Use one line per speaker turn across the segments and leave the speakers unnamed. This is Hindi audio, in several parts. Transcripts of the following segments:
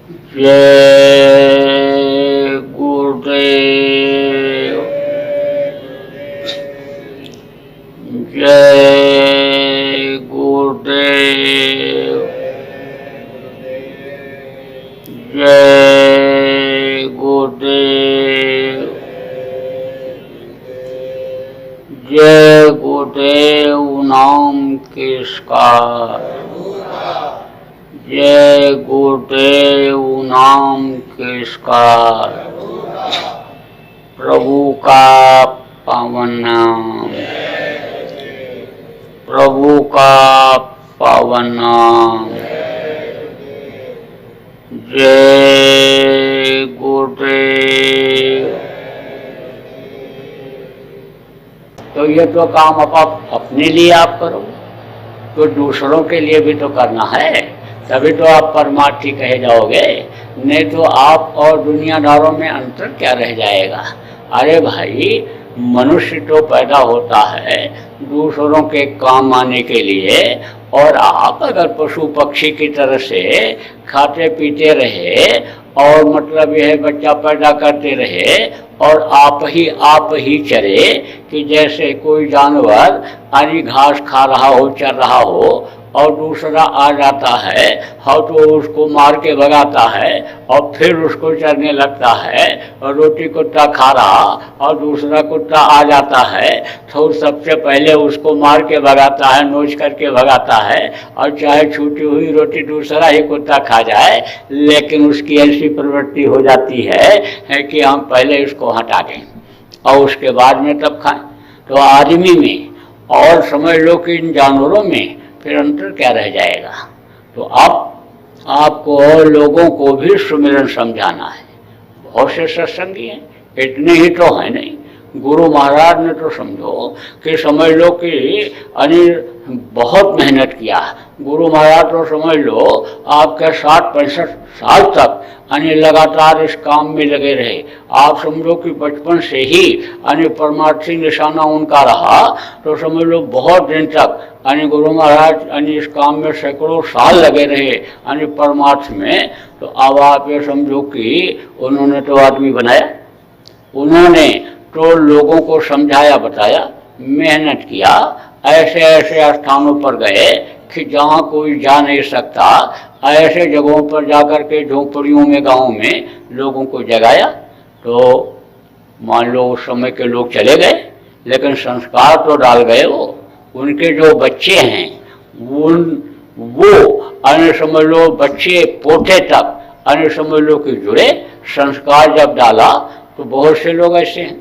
जय गुरुदेव। जय गुरुदेव। जय गुरुदेव। जय गुरुदेव नाम किसका, जय गुरुदेव नाम किसका, प्रभु का पावन नाम, प्रभु का पावन नाम। जय गुरुदेव। तो ये तो काम आप अपने लिए आप करो, तो दूसरों के लिए भी तो करना है, तभी तो आप परमार्थी कहे जाओगे। नहीं तो आप और दुनियादारों में अंतर क्या रह जाएगा। अरे भाई, मनुष्य तो पैदा होता है दूसरों के काम आने के लिए, और आप अगर पशु पक्षी की तरह से खाते पीते रहे और मतलब यह बच्चा पैदा करते रहे और आप ही चरे कि जैसे कोई जानवर हरी घास खा रहा हो, चर रहा हो, और दूसरा आ जाता है हाँ तो उसको मार के भगाता है और फिर उसको चरने लगता है, और रोटी कुत्ता खा रहा और दूसरा कुत्ता आ जाता है तो सबसे पहले उसको मार के भगाता है, नोच करके भगाता है, और चाहे छूटी हुई रोटी दूसरा ही कुत्ता खा जाए, लेकिन उसकी ऐसी प्रवृत्ति हो जाती है कि हम पहले इसको हटा दें और उसके बाद में तब खाएं। तो आदमी में और समझ लो कि इन जानवरों में फिर अंतर क्या रह जाएगा। तो आपको और लोगों को भी सुमिरन समझाना है। बहुत से सत्संगी हैं, इतने ही तो है नहीं। गुरु महाराज ने तो समझो कि समझ लो कि अनिल बहुत मेहनत किया। गुरु महाराज तो समझ लो आपके 60-65 साल तक अनिल लगातार इस काम में लगे रहे। आप समझो कि बचपन से ही अनिल परमार्थी निशाना उनका रहा, तो समझ लो बहुत दिन तक अनिल गुरु महाराज अनिल इस काम में सैकड़ों साल लगे रहे अनिल परमार्थ में। तो अब आप ये समझो कि उन्होंने तो आदमी बनाया, उन्होंने तो लोगों को समझाया बताया, मेहनत किया, ऐसे ऐसे स्थानों पर गए कि जहाँ कोई जा नहीं सकता, ऐसे जगहों पर जाकर के झोंपड़ियों में गाँव में लोगों को जगाया। तो मान लो उस समय के लोग चले गए, लेकिन संस्कार तो डाल गए वो। उनके जो बच्चे हैं वो अन्य समझ लो बच्चे पोते तक अन्य समझ लो कि जुड़े। संस्कार जब डाला तो बहुत से लोग ऐसे हैं,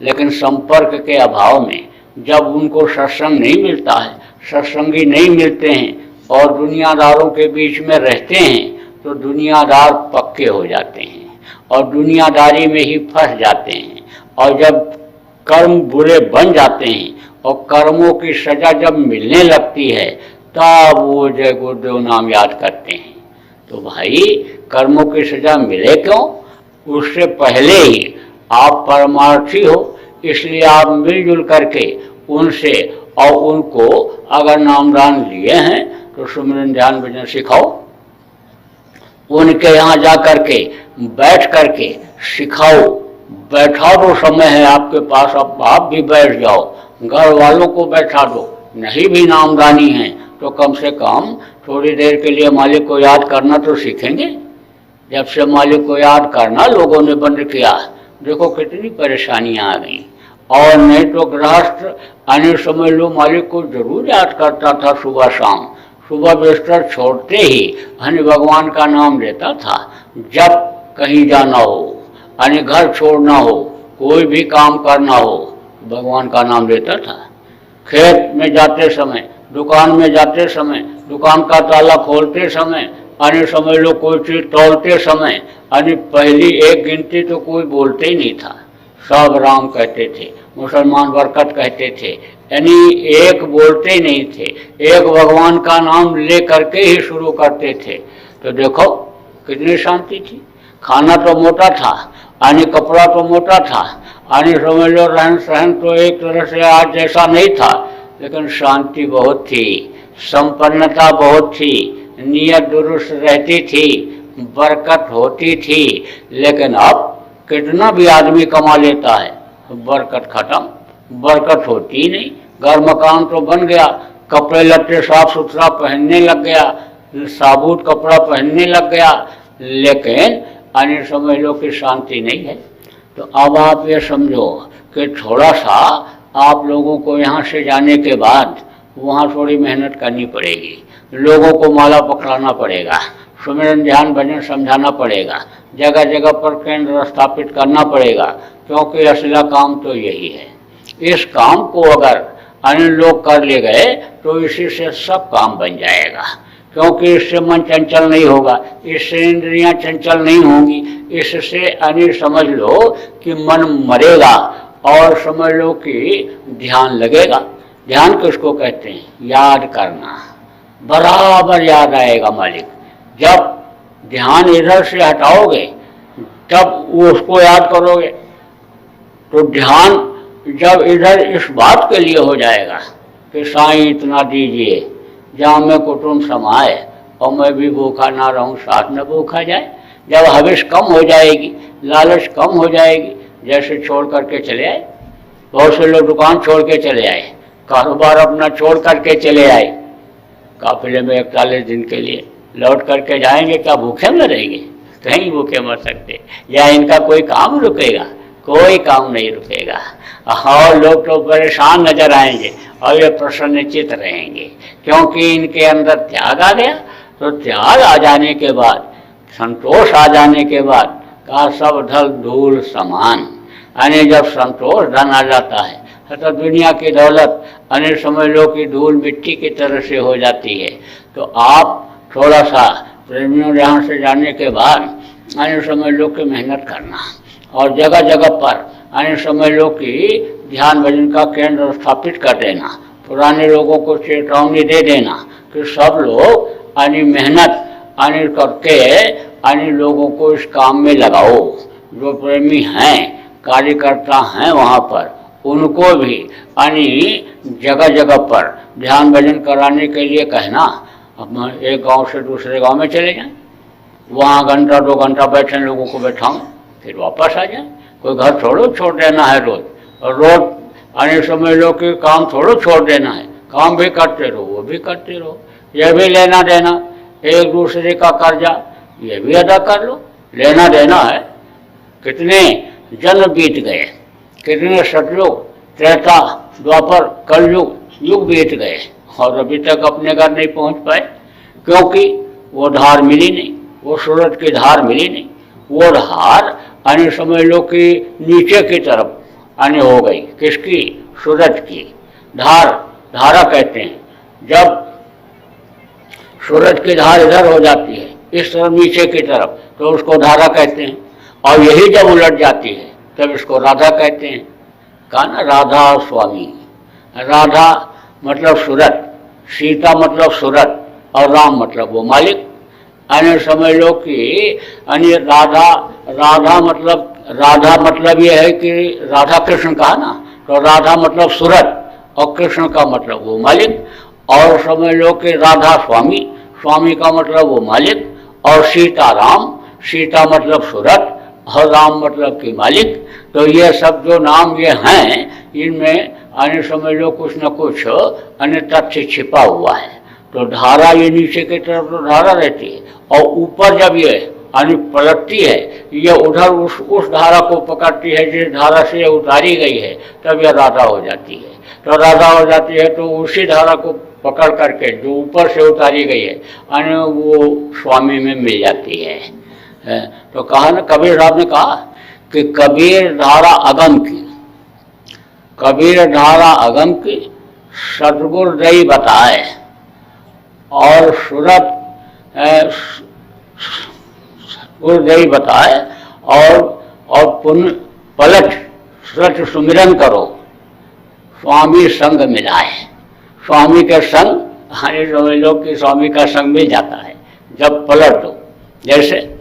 लेकिन संपर्क के अभाव में जब उनको सत्संग नहीं मिलता है, सत्संगी नहीं मिलते हैं और दुनियादारों के बीच में रहते हैं, तो दुनियादार पक्के हो जाते हैं और दुनियादारी में ही फंस जाते हैं। और जब कर्म बुरे बन जाते हैं और कर्मों की सजा जब मिलने लगती है, तब वो जय गुरुदेव नाम याद करते हैं। तो भाई, कर्मों की सजा मिले क्यों, उससे पहले ही आप परमार्थी हो, इसलिए आप मिलजुल करके उनसे और उनको अगर नामदान लिए हैं तो सुमिरन ध्यान भजन सिखाओ। उनके यहाँ जा करके बैठ करके सिखाओ। बैठा दो, समय है आपके पास, अब आप भी बैठ जाओ, घर वालों को बैठा दो। नहीं भी नामदानी है तो कम से कम थोड़ी देर के लिए मालिक को याद करना तो सीखेंगे। जब से मालिक को याद करना लोगों ने बंद किया, देखो कितनी परेशानियां आ गई। और नहीं तो गृहस्थ अन्य समझ लो मालिक को जरूर याद करता था सुबह शाम। सुबह बिस्तर छोड़ते ही अन्य भगवान का नाम लेता था। जब कहीं जाना हो, अन्य घर छोड़ना हो, कोई भी काम करना हो, भगवान का नाम लेता था। खेत में जाते समय, दुकान में जाते समय, दुकान का ताला खोलते समय, अन्य समझ लो कोई चीज तोलते समय, अन्य पहली एक गिनती तो कोई बोलते ही नहीं था, सब राम कहते थे, मुसलमान बरकत कहते थे, यानी एक बोलते ही नहीं थे, एक भगवान का नाम ले करके ही शुरू करते थे। तो देखो कितनी शांति थी। खाना तो मोटा था, यानी कपड़ा तो मोटा था, यानी समझ लो रहन सहन तो एक तरह से आज जैसा नहीं था, लेकिन शांति बहुत थी, संपन्नता बहुत थी, नियत दुरुस्त रहती थी, बरकत होती थी, लेकिन अब कितना भी आदमी कमा लेता है, बरकत खत्म, बरकत होती ही नहीं। घर मकान तो बन गया, कपड़े लत्ते साफ सुथरा पहनने लग गया, साबुत कपड़ा पहनने लग गया, लेकिन अन्य समझ लो कि शांति नहीं है। तो अब आप ये समझो कि थोड़ा सा आप लोगों को यहाँ से जाने के बाद वहाँ थोड़ी मेहनत करनी पड़ेगी, लोगों को माला पकड़ाना पड़ेगा, सुमिरन ध्यान भजन समझाना पड़ेगा, जगह जगह पर केंद्र स्थापित करना पड़ेगा, क्योंकि असला काम तो यही है। इस काम को अगर अन्य लोग कर ले गए तो इसी से सब काम बन जाएगा, क्योंकि इससे मन चंचल नहीं होगा, इससे इंद्रियां चंचल नहीं होंगी, इससे अन्य समझ लो कि मन मरेगा और समझ लो कि ध्यान लगेगा। ध्यान किसको कहते हैं? याद करना, बराबर याद आएगा मालिक। जब ध्यान इधर से हटाओगे तब उसको याद करोगे, तो ध्यान जब इधर इस बात के लिए हो जाएगा कि साईं इतना दीजिए जहाँ में कुटुंब समाए और मैं भी भूखा ना रहूं, साथ न भूखा जाए। जब हविष कम हो जाएगी, लालच कम हो जाएगी, जैसे छोड़ करके चले आए, बहुत से लोग दुकान छोड़ के चले आए, कारोबार अपना छोड़ करके चले आए, काफिले में 41 दिन के लिए लौट करके जाएंगे, क्या भूखे में रहेंगे? कहीं भूखे मर सकते, या इनका कोई काम रुकेगा? कोई काम नहीं रुकेगा। और लोग तो परेशान नजर आएंगे और ये प्रसन्नचित रहेंगे, क्योंकि इनके अंदर त्याग आ गया। तो त्याग आ जाने के बाद, संतोष आ जाने के बाद का सब धल धूल समान, यानी जब संतोष धन आ जाता है तो दुनिया की दौलत अन्य समझ लो कि धूल मिट्टी की तरह से हो जाती है। तो आप थोड़ा सा प्रेमियों यहाँ से जाने के बाद अन्य समझ लो कि मेहनत करना और जगह जगह पर अन्य समझ लो कि ध्यान भजन का केंद्र स्थापित कर देना, पुराने लोगों को चेतावनी दे देना कि सब लोग अन्य मेहनत अन्य करके अन्य लोगों को इस काम में लगाओ। जो प्रेमी हैं, कार्यकर्ता हैं वहाँ पर, उनको भी अन्य जगह जगह पर ध्यान भजन कराने के लिए कहना। अब एक गांव से दूसरे गांव में चले जाएं, वहाँ घंटा 2 घंटा बैठे लोगों को बैठाऊं, फिर वापस आ जाए। कोई घर थोड़ो छोड़ देना है रोज, और रोज अन्य समझ लो कि काम थोड़ो छोड़ देना है, काम भी करते रहो, वो भी करते रहो। यह भी लेना देना, एक दूसरे का कर्जा ये भी अदा कर लो, लेना देना है। कितने जन्म बीत गए, कितने सतयुग, त्रेता, द्वापर, कलयुग, युग बीत गए और अभी तक अपने घर नहीं पहुंच पाए, क्योंकि वो धार मिली नहीं, वो सूरज की धार मिली नहीं। वो धार अन्य समझ लो कि नीचे की तरफ अन्य हो गई, किसकी? सूरज की धार, धारा कहते हैं। जब सूरज की धार इधर हो जाती है, इस तरफ नीचे की तरफ, तो उसको धारा कहते हैं। और यही जब उलट जाती है तब इसको राधा कहते हैं। कहा ना, राधा स्वामी। राधा मतलब सूरज, सीता मतलब सूरज, और राम मतलब वो मालिक। अन्य समझ लो कि अन्य राधा मतलब ये है कि राधा कृष्ण कहा ना, तो राधा मतलब सूरज और कृष्ण का मतलब वो मालिक। और समझ लो कि राधा स्वामी, स्वामी का मतलब वो मालिक, और सीता राम, सीता मतलब सूरज और राम मतलब कि मालिक। तो ये सब जो नाम ये हैं, इनमें अन्य समझ लो कुछ न कुछ अन्य तथ्य छिपा हुआ है। तो धारा ये नीचे की तरफ तो धारा रहती है, और ऊपर जब ये अन्य पलटती है, ये उधर उस धारा को पकड़ती है जिस धारा से ये उतारी गई है, तब यह राधा हो जाती है। तो राधा हो जाती है तो उसी धारा को पकड़ करके जो ऊपर से उतारी गई है अन्य वो स्वामी में मिल जाती है। तो कहा ना, कबीर साहब ने कहा कि कबीर धारा अगम की, कबीर धारा अगम की, सतगुर दई बताए, और सूरत गुरुदेव बताए, और पुण्य पलट सच सुमिरन करो, स्वामी संग मिलाए। स्वामी के संग, हानि समझ लो कि स्वामी का संग मिल जाता है जब पलट दो। जैसे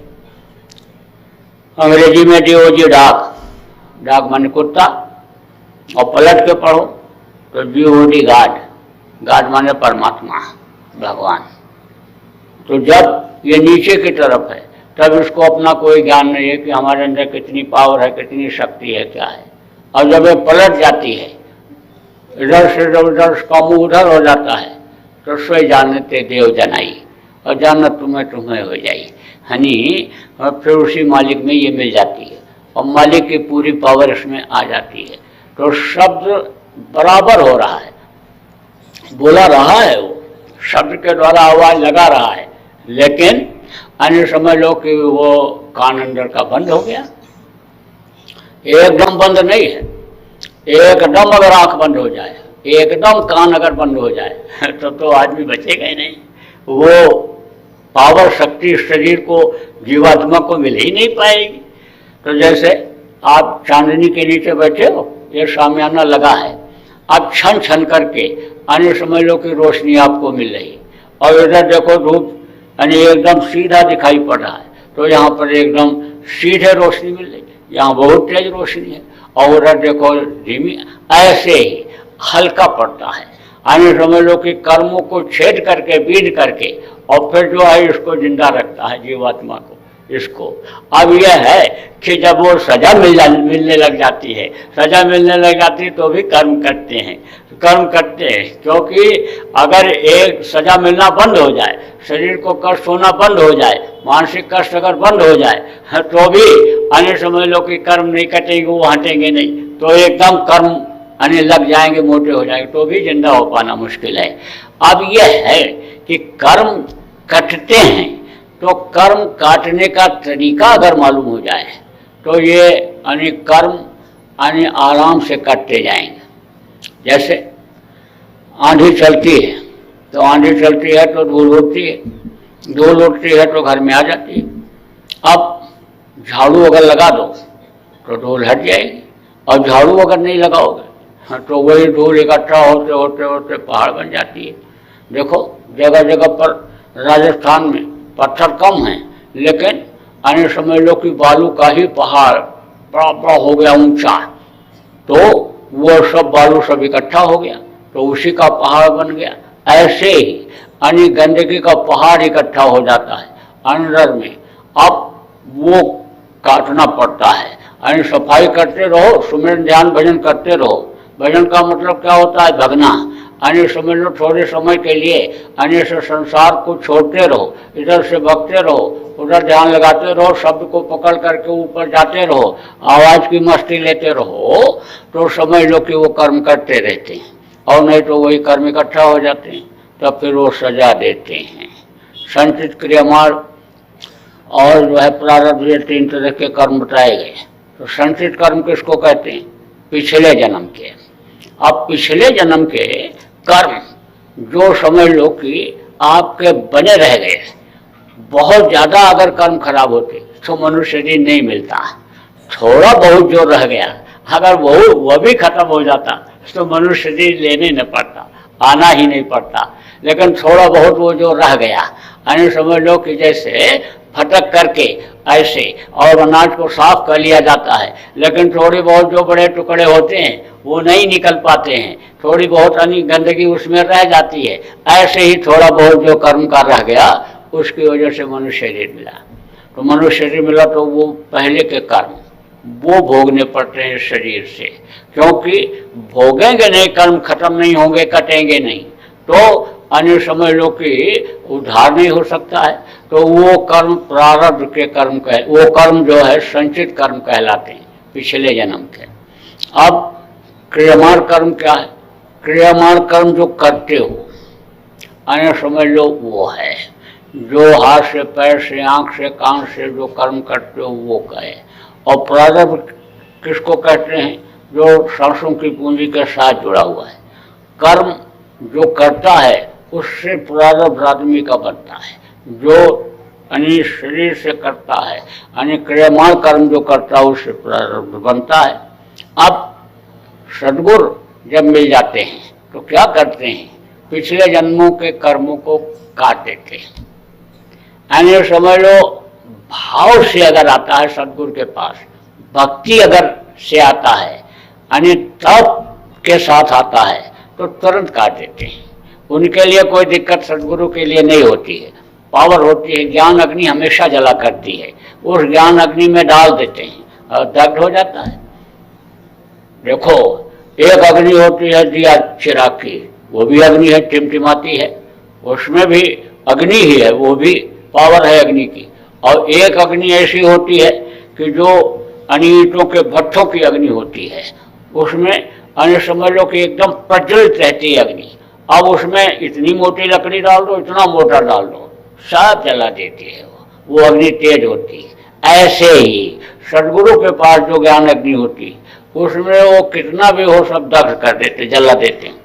अंग्रेजी में DOG डॉग, डॉग माने कुत्ता, और पलट के पढ़ो तो GOD गॉड, गॉड माने परमात्मा, भगवान। तो जब ये नीचे की तरफ है तब इसको अपना कोई ज्ञान नहीं है कि हमारे अंदर कितनी पावर है, कितनी शक्ति है, क्या है। और जब ये पलट जाती है, इधर से जब इधर का मुँह उधर हो जाता है, तो सोई जानते देव जनाई, और जानना तुम्हें तुम्हें हो जाई हनी। और फिर उसी मालिक में ये मिल जाती है और मालिक की पूरी पावर इसमें आ जाती है। तो शब्द बराबर हो रहा है, बोला रहा है, वो शब्द के द्वारा आवाज लगा रहा है, लेकिन अन्य समझ लो कि वो कान अंदर का बंद हो गया। एकदम बंद नहीं है, एकदम अगर आंख बंद हो जाए, एकदम कान अगर बंद हो जाए तो आदमी बचेगा ही नहीं। वो पावर शक्ति शरीर को, जीवात्मा को मिल ही नहीं पाएगी। तो जैसे आप चांदनी के नीचे बैठे हो, ये शामियाना लगा है, आप छन छन करके अन्य समझ लो कि रोशनी आपको मिल रही, और इधर देखो धूप यानी एकदम सीधा दिखाई पड़ रहा है, तो यहाँ पर एकदम सीधे रोशनी मिल रही, यहाँ बहुत तेज रोशनी है, और उधर देखो धीमी। ऐसे ही हल्का पड़ता है, अन्य समझ लो कि कर्मों को छेद करके, बीध करके, और फिर जो है इसको जिंदा रखता है जीवात्मा को, इसको। अब यह है कि जब वो सजा मिलने लग जाती है, सजा मिलने लग जाती है तो भी कर्म करते हैं, क्योंकि अगर एक सजा मिलना बंद हो जाए, शरीर को कष्ट होना बंद हो जाए, मानसिक कष्ट अगर बंद हो जाए, तो भी अन्य समझ लो कि कर्म नहीं कटेंगे, वो हटेंगे नहीं, तो एकदम कर्म अन्य लग जाएंगे, मोटे हो जाएंगे, तो भी जिंदा हो पाना मुश्किल है। अब यह है कि कर्म कटते हैं, तो कर्म काटने का तरीका अगर मालूम हो जाए तो ये अन्य कर्म अन्य आराम से कटते जाएंगे। जैसे आंधी चलती है, तो आंधी चलती है तो धूल उठती है, धूल उठती है तो घर में आ जाती है। अब झाड़ू अगर लगा दो तो धूल हट जाएगी, और झाड़ू अगर नहीं लगाओगे तो वही धूल इकट्ठा होते होते होते पहाड़ बन जाती है। देखो जगह जगह पर राजस्थान में पत्थर कम हैं, लेकिन अन्य समझ लो कि बालू का ही पहाड़ बड़ा बड़ा हो गया ऊंचा, तो वो सब बालू सब इकट्ठा हो गया तो उसी का पहाड़ बन गया। ऐसे ही अन्य गंदगी का पहाड़ इकट्ठा हो जाता है अंदर में, अब वो काटना पड़ता है। अन्य सफाई करते रहो, सुमिरन ध्यान भजन करते रहो। भजन का मतलब क्या होता है? भगना। अन्य समझ लो थोड़े समय के लिए अन्य से संसार को छोड़ते रहो, इधर से भगते रहो, उधर ध्यान लगाते रहो, शब्द को पकड़ करके ऊपर जाते रहो, आवाज की मस्ती लेते रहो, तो समझ लो कि वो कर्म करते रहते हैं, और नहीं तो वही कर्म इकट्ठा हो जाते हैं, तब फिर वो सजा देते हैं। संचित क्रियामार्ग और जो है प्रारब्ध, ये 3 तरह के कर्म बताए गए। तो संचित कर्म किसको कहते हैं? पिछले जन्म के। अब पिछले जन्म के कर्म जो समझ लो कि आपके बने रह गए, बहुत ज्यादा अगर कर्म खराब होते तो मनुष्य शरीर नहीं मिलता। थोड़ा बहुत जो रह गया अगर वो भी खत्म हो जाता तो मनुष्य शरीर लेने न पड़ता, आना ही नहीं पड़ता। लेकिन थोड़ा बहुत वो जो रह गया, यानी समझ लो कि जैसे फटक करके ऐसे और अनाज को साफ कर लिया जाता है, लेकिन थोड़ी बहुत जो बड़े टुकड़े होते हैं वो नहीं निकल पाते हैं, थोड़ी बहुत अन्य गंदगी उसमें रह जाती है। ऐसे ही थोड़ा बहुत जो कर्म का रह गया उसकी वजह से मनुष्य शरीर मिला। तो मनुष्य शरीर मिला तो वो पहले के कर्म वो भोगने पड़ते हैं शरीर से, क्योंकि भोगेंगे नहीं, कर्म खत्म नहीं होंगे, कटेंगे नहीं, तो अन्य समझ लो कि उद्धार नहीं हो सकता है। तो वो कर्म प्रारब्ध के कर्म वो कर्म जो है संचित कर्म कहलाते हैं, पिछले जन्म के। अब क्रियमाण कर्म क्या है? क्रियमाण कर्म जो करते हो, अन्य समझ लो वो है जो हाथ से, पैर से, आंख से, कान से जो कर्म करते हो वो कहे। और प्रारब्ध किसको कहते हैं? जो सांसों की पूंजी के साथ जुड़ा हुआ है। कर्म जो करता है उससे प्रारब्ध आदमी का बनता है, जो अन्य शरीर से करता है, अन्य क्रियमाण कर्म जो करता है उससे प्रारब्ध बनता है। अब सद्गुरु जब मिल जाते हैं तो क्या करते हैं? पिछले जन्मों के कर्मों को काट देते हैं। यानी समझ लो भाव से अगर आता है सद्गुरु के पास, भक्ति अगर से आता है, यानी तप के साथ आता है, तो तुरंत काट देते हैं। उनके लिए कोई दिक्कत सद्गुरु के लिए नहीं होती है। पावर होती है, ज्ञान अग्नि हमेशा जला करती है, उस ज्ञान अग्नि में डाल देते हैं और दग्ध हो जाता है। देखो, एक अग्नि होती है दिया चिराग की, वो भी अग्नि है, टिमटिमाती है, उसमें भी अग्नि ही है, वो भी पावर है अग्नि की। और एक अग्नि ऐसी होती है कि जो अनियतों के भट्ठों की अग्नि होती है, उसमें अन्य समझ लो कि एकदम प्रज्वलित रहती है अग्नि। अब उसमें इतनी मोटी लकड़ी डाल दो, इतना मोटा डाल दो, सब जला देती है, वो अग्नि तेज होती है। ऐसे ही सदगुरु के पास जो ज्ञान अग्नि होती है, उसमें वो कितना भी हो सब दग्ध कर देते, जला देते हैं।